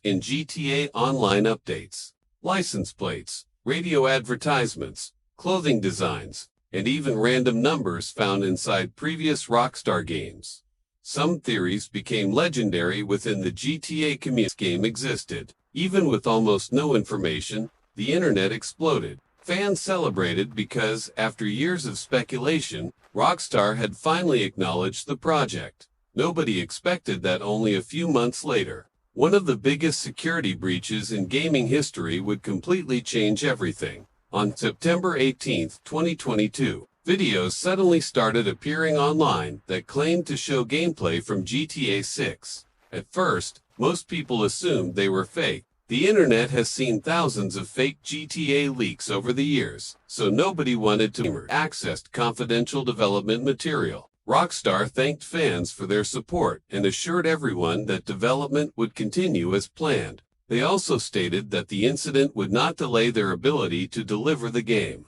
in GTA Online updates, license plates, radio advertisements, clothing designs, and even random numbers found inside previous Rockstar games. Some theories became legendary within the GTA community. This game existed. Even with almost no information, the internet exploded. Fans celebrated because, after years of speculation, Rockstar had finally acknowledged the project. Nobody expected that only a few months later, one of the biggest security breaches in gaming history would completely change everything. On September 18, 2022, videos suddenly started appearing online that claimed to show gameplay from GTA 6. At first, most people assumed they were fake. The internet has seen thousands of fake GTA leaks over the years, so nobody wanted to access confidential development material. Rockstar thanked fans for their support and assured everyone that development would continue as planned. They also stated that the incident would not delay their ability to deliver the game.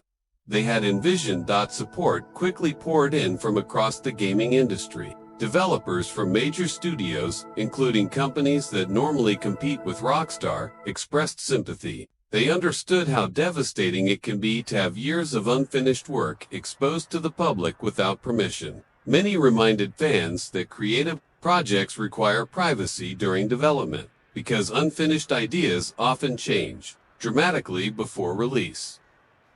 They had envisioned that support quickly poured in from across the gaming industry. Developers from major studios, including companies that normally compete with Rockstar, expressed sympathy. They understood how devastating it can be to have years of unfinished work exposed to the public without permission. Many reminded fans that creative projects require privacy during development, because unfinished ideas often change dramatically before release.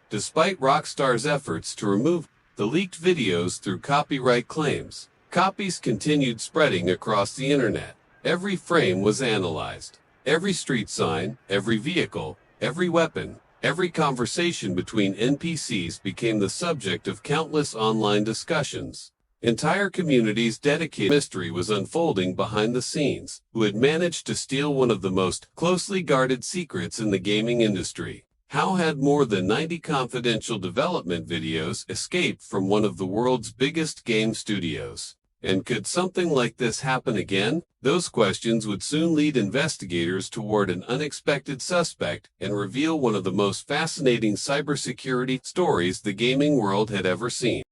Despite Rockstar's efforts to remove the leaked videos through copyright claims, copies continued spreading across the internet. Every frame was analyzed. Every street sign, every vehicle, every weapon, every conversation between NPCs became the subject of countless online discussions. Entire communities dedicated mystery was unfolding behind the scenes, who had managed to steal one of the most closely guarded secrets in the gaming industry. How had more than 90 confidential development videos escaped from one of the world's biggest game studios? And could something like this happen again? Those questions would soon lead investigators toward an unexpected suspect and reveal one of the most fascinating cybersecurity stories the gaming world had ever seen.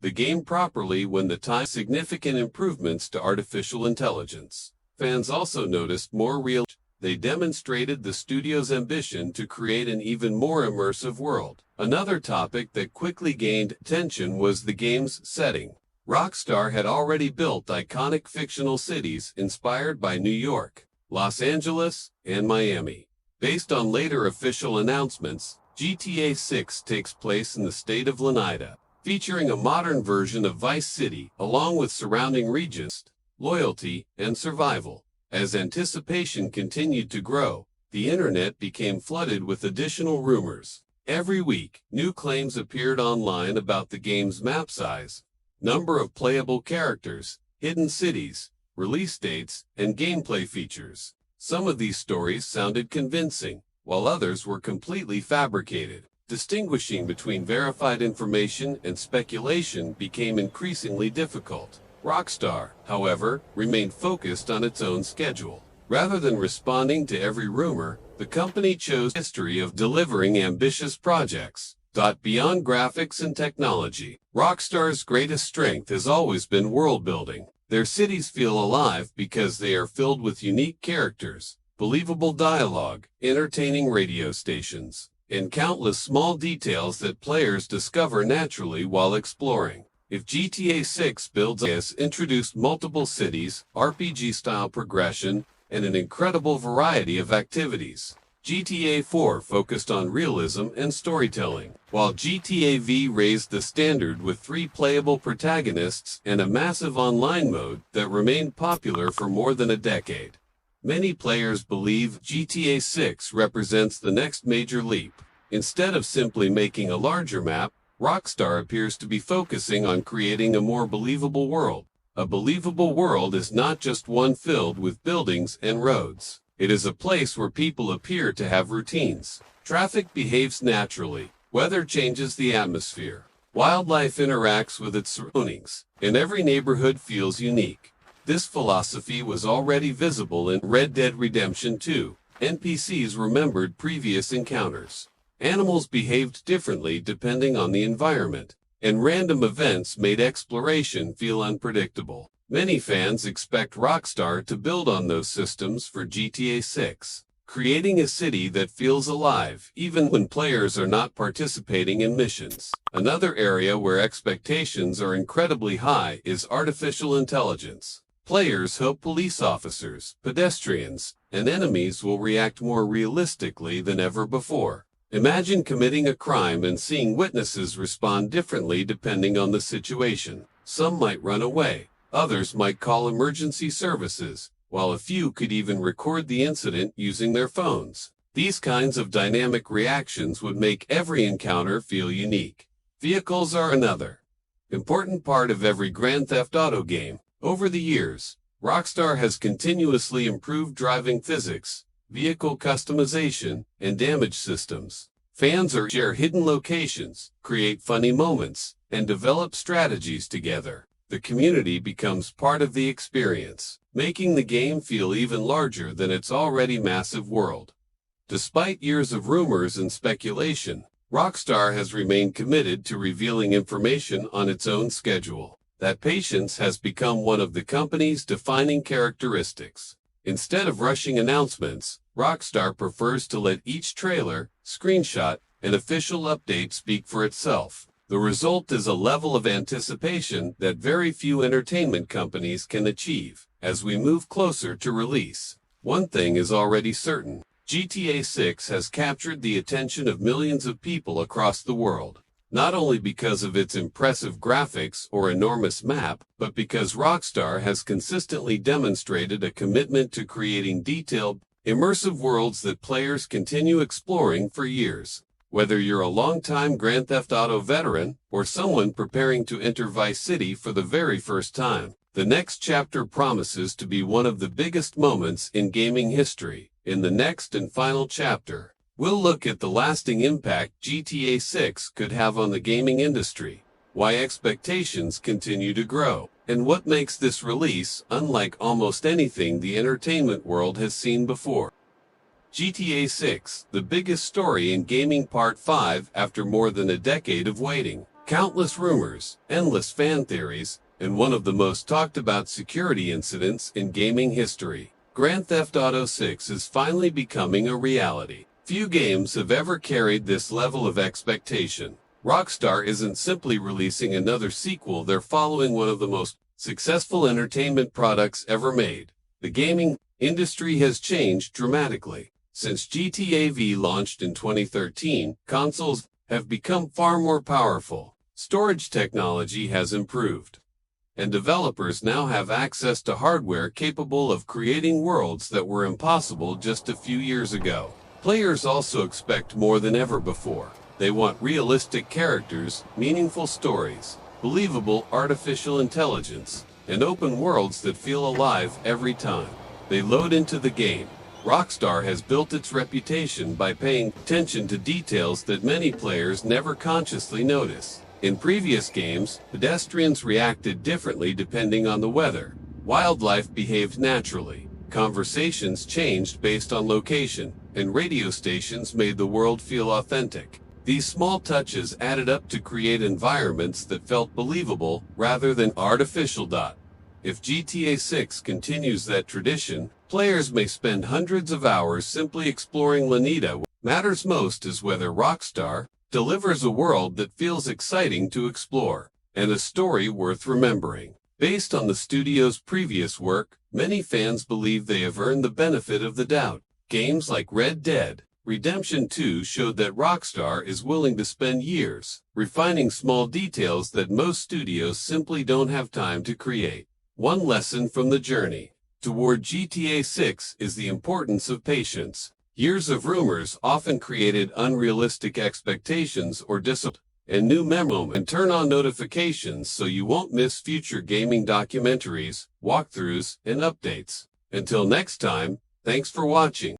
The game properly when the time significant improvements to artificial intelligence. Fans also noticed more real. They demonstrated the studio's ambition to create an even more immersive world. Another topic that quickly gained attention was the game's setting. Rockstar had already built iconic fictional cities inspired by New York, Los Angeles, and Miami. Based on later official announcements, GTA 6 takes place in the state of Leonida, featuring a modern version of Vice City, along with surrounding regions, loyalty, and survival. As anticipation continued to grow, the internet became flooded with additional rumors. Every week, new claims appeared online about the game's map size, number of playable characters, hidden cities, release dates, and gameplay features. Some of these stories sounded convincing, while others were completely fabricated. Distinguishing between verified information and speculation became increasingly difficult. Rockstar, however, remained focused on its own schedule. Rather than responding to every rumor, the company chose a history of delivering ambitious projects. Beyond graphics and technology, Rockstar's greatest strength has always been world building. Their cities feel alive because they are filled with unique characters, believable dialogue, entertaining radio stations, and countless small details that players discover naturally while exploring. If GTA 6 builds has introduced multiple cities, RPG-style progression, and an incredible variety of activities. GTA 4 focused on realism and storytelling, while GTA V raised the standard with 3 playable protagonists and a massive online mode that remained popular for more than a decade. Many players believe GTA 6 represents the next major leap. Instead of simply making a larger map, Rockstar appears to be focusing on creating a more believable world. A believable world is not just one filled with buildings and roads. It is a place where people appear to have routines. Traffic behaves naturally. Weather changes the atmosphere. Wildlife interacts with its surroundings, and every neighborhood feels unique. This philosophy was already visible in Red Dead Redemption 2. NPCs remembered previous encounters. Animals behaved differently depending on the environment, and random events made exploration feel unpredictable. Many fans expect Rockstar to build on those systems for GTA 6, creating a city that feels alive even when players are not participating in missions. Another area where expectations are incredibly high is artificial intelligence. Players hope police officers, pedestrians, and enemies will react more realistically than ever before. Imagine committing a crime and seeing witnesses respond differently depending on the situation. Some might run away. Others might call emergency services, while a few could even record the incident using their phones. These kinds of dynamic reactions would make every encounter feel unique. Vehicles are another important part of every Grand Theft Auto game. Over the years, Rockstar has continuously improved driving physics, vehicle customization, and damage systems. Fans share hidden locations, create funny moments, and develop strategies together. The community becomes part of the experience, making the game feel even larger than its already massive world. Despite years of rumors and speculation, Rockstar has remained committed to revealing information on its own schedule. That patience has become one of the company's defining characteristics. Instead of rushing announcements, Rockstar prefers to let each trailer, screenshot, and official update speak for itself. The result is a level of anticipation that very few entertainment companies can achieve. As we move closer to release, one thing is already certain. GTA 6 has captured the attention of millions of people across the world, not only because of its impressive graphics or enormous map, but because Rockstar has consistently demonstrated a commitment to creating detailed, immersive worlds that players continue exploring for years. Whether you're a longtime Grand Theft Auto veteran or someone preparing to enter Vice City for the very first time, the next chapter promises to be one of the biggest moments in gaming history. In the next and final chapter, we'll look at the lasting impact GTA 6 could have on the gaming industry, why expectations continue to grow, and what makes this release unlike almost anything the entertainment world has seen before. GTA 6, the biggest story in gaming Part 5 after more than a decade of waiting. Countless rumors, endless fan theories, and one of the most talked about security incidents in gaming history. Grand Theft Auto 6 is finally becoming a reality. Few games have ever carried this level of expectation. Rockstar isn't simply releasing another sequel, they're following one of the most successful entertainment products ever made. The gaming industry has changed dramatically. Since GTA V launched in 2013, consoles have become far more powerful. Storage technology has improved, and developers now have access to hardware capable of creating worlds that were impossible just a few years ago. Players also expect more than ever before. They want realistic characters, meaningful stories, believable artificial intelligence, and open worlds that feel alive every time they load into the game. Rockstar has built its reputation by paying attention to details that many players never consciously notice. In previous games, pedestrians reacted differently depending on the weather. Wildlife behaved naturally. Conversations changed based on location, and radio stations made the world feel authentic. These small touches added up to create environments that felt believable rather than artificial. If GTA 6 continues that tradition, players may spend hundreds of hours simply exploring Leonida. What matters most is whether Rockstar delivers a world that feels exciting to explore, and a story worth remembering. Based on the studio's previous work, many fans believe they have earned the benefit of the doubt. Games like Red Dead Redemption 2 showed that Rockstar is willing to spend years refining small details that most studios simply don't have time to create. One lesson from the journey toward GTA 6 is the importance of patience. Years of rumors often created unrealistic expectations or disappointment. And new memo and turn on notifications so you won't miss future gaming documentaries, walkthroughs, and updates. Until next time, Thanks for watching.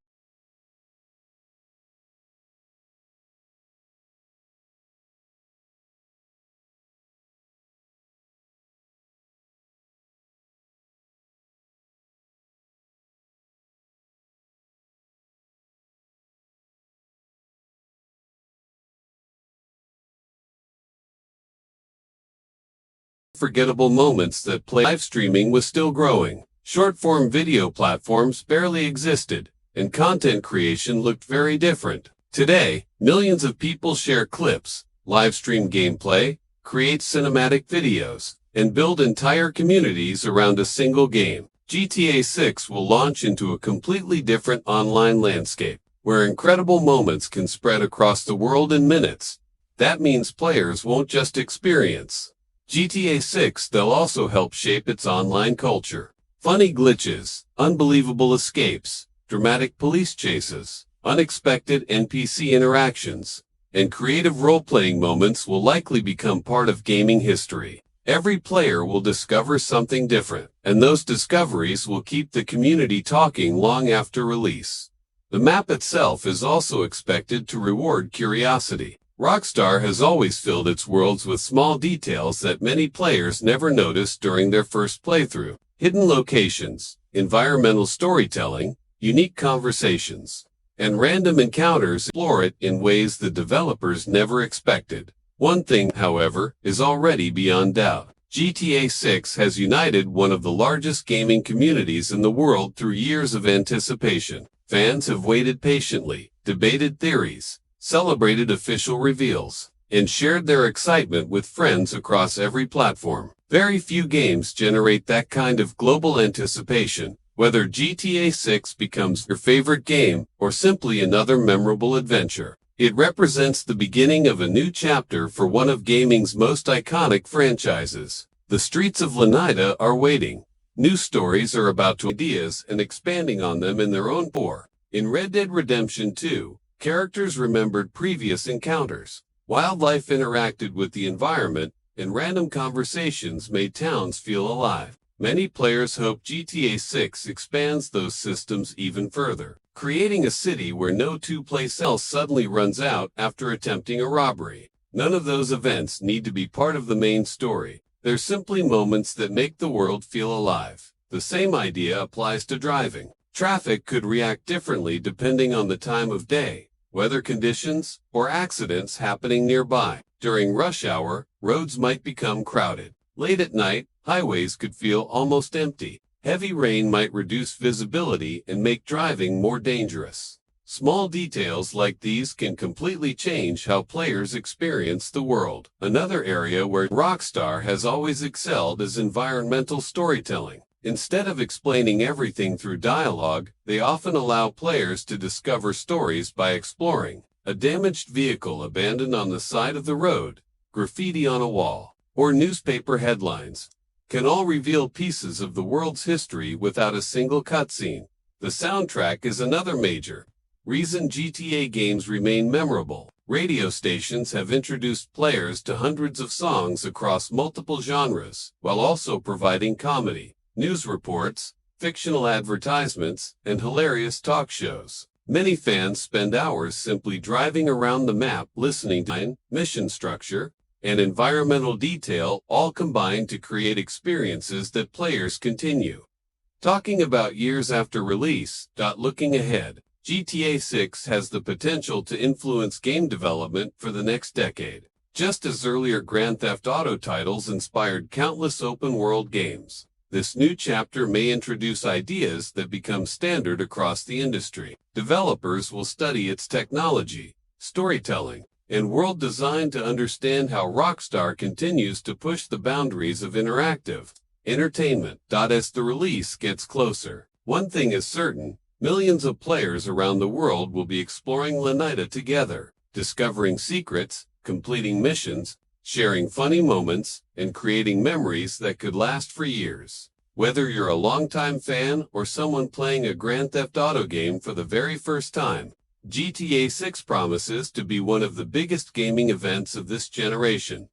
Forgettable moments that play. Live streaming was still growing. Short-form video platforms barely existed, and content creation looked very different. Today, millions of people share clips, live stream gameplay, create cinematic videos, and build entire communities around a single game. GTA 6 will launch into a completely different online landscape, where incredible moments can spread across the world in minutes. That means players won't just experience GTA 6, they'll also help shape its online culture. Funny glitches, unbelievable escapes, dramatic police chases, unexpected NPC interactions, and creative role-playing moments will likely become part of gaming history. Every player will discover something different, and those discoveries will keep the community talking long after release. The map itself is also expected to reward curiosity. Rockstar has always filled its worlds with small details that many players never noticed during their first playthrough. Hidden locations, environmental storytelling, unique conversations, and random encounters explore it in ways the developers never expected. One thing, however, is already beyond doubt. GTA 6 has united one of the largest gaming communities in the world through years of anticipation. Fans have waited patiently, debated theories, celebrated official reveals, and shared their excitement with friends across every platform. Very few games generate that kind of global anticipation, whether GTA 6 becomes your favorite game or simply another memorable adventure. It represents the beginning of a new chapter for one of gaming's most iconic franchises. The streets of Leonida are waiting. New stories are about to ideas and expanding on them in their own pour. In Red Dead Redemption 2, characters remembered previous encounters. Wildlife interacted with the environment, and random conversations made towns feel alive. Many players hope GTA 6 expands those systems even further, creating a city where no two-place else suddenly runs out after attempting a robbery. None of those events need to be part of the main story. They're simply moments that make the world feel alive. The same idea applies to driving. Traffic could react differently depending on the time of day, weather conditions, or accidents happening nearby. During rush hour, roads might become crowded. Late at night, highways could feel almost empty. Heavy rain might reduce visibility and make driving more dangerous. Small details like these can completely change how players experience the world. Another area where Rockstar has always excelled is environmental storytelling. Instead of explaining everything through dialogue, they often allow players to discover stories by exploring. A damaged vehicle abandoned on the side of the road, graffiti on a wall, or newspaper headlines can all reveal pieces of the world's history without a single cutscene. The soundtrack is another major reason GTA games remain memorable. Radio stations have introduced players to hundreds of songs across multiple genres, while also providing comedy, news reports, fictional advertisements, and hilarious talk shows. Many fans spend hours simply driving around the map listening to mission structure and environmental detail, all combined to create experiences that players continue. Talking about years after release, looking ahead, GTA 6 has the potential to influence game development for the next decade, just as earlier Grand Theft Auto titles inspired countless open-world games. This new chapter may introduce ideas that become standard across the industry. Developers will study its technology, storytelling, and world design to understand how Rockstar continues to push the boundaries of interactive entertainment. As the release gets closer, one thing is certain: millions of players around the world will be exploring Leonida together, discovering secrets, completing missions, sharing funny moments, and creating memories that could last for years. Whether you're a longtime fan or someone playing a Grand Theft Auto game for the very first time, GTA 6 promises to be one of the biggest gaming events of this generation.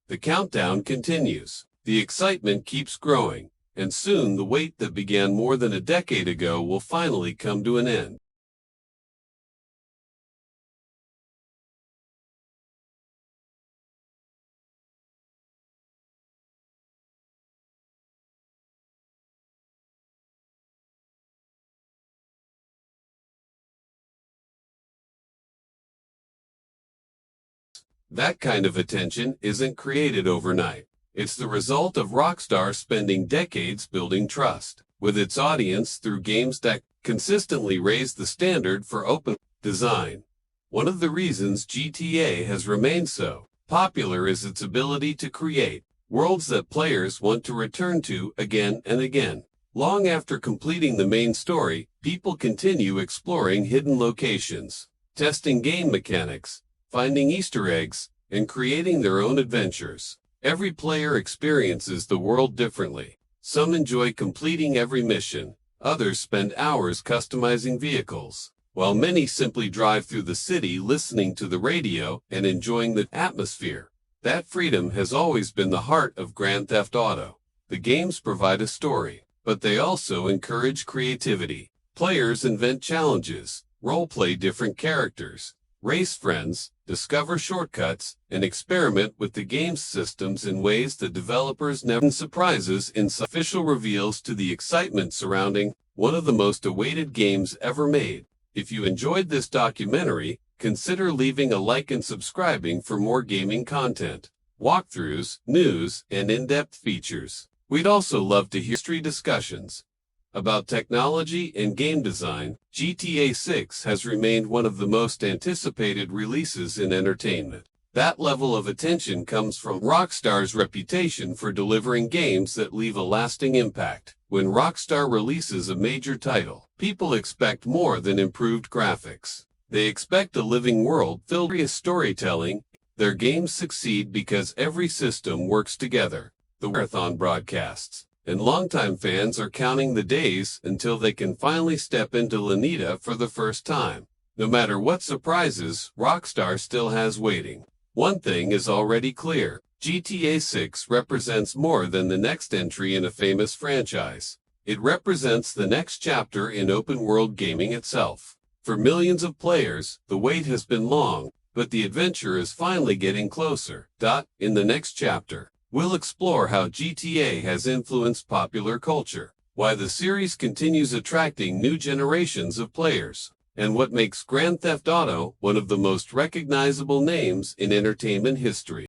The countdown continues. The excitement keeps growing, and soon the wait that began more than a decade ago will finally come to an end. That kind of attention isn't created overnight. It's the result of Rockstar spending decades building trust with its audience through games that consistently raise the standard for open design. One of the reasons GTA has remained so popular is its ability to create worlds that players want to return to again and again. Long after completing the main story, people continue exploring hidden locations, testing game mechanics, finding Easter eggs, and creating their own adventures. Every player experiences the world differently. Some enjoy completing every mission, others spend hours customizing vehicles, while many simply drive through the city listening to the radio and enjoying the atmosphere. That freedom has always been the heart of Grand Theft Auto. The games provide a story, but they also encourage creativity. Players invent challenges, role-play different characters, race friends, discover shortcuts, and experiment with the game's systems in ways that developers never surprises in official reveals to the excitement surrounding one of the most awaited games ever made. If you enjoyed this documentary, consider leaving a like and subscribing for more gaming content, walkthroughs, news, and in-depth features. We'd also love to hear history discussions about technology and game design. GTA 6 has remained one of the most anticipated releases in entertainment. That level of attention comes from Rockstar's reputation for delivering games that leave a lasting impact. When Rockstar releases a major title, people expect more than improved graphics. They expect a living world filled with storytelling. Their games succeed because every system works together. The marathon broadcasts, and longtime fans are counting the days until they can finally step into Leonida for the first time. No matter what surprises Rockstar still has waiting, one thing is already clear: GTA 6 represents more than the next entry in a famous franchise. It represents the next chapter in open-world gaming itself. For millions of players, the wait has been long, but the adventure is finally getting closer. In the next chapter, we'll explore how GTA has influenced popular culture, why the series continues attracting new generations of players, and what makes Grand Theft Auto one of the most recognizable names in entertainment history.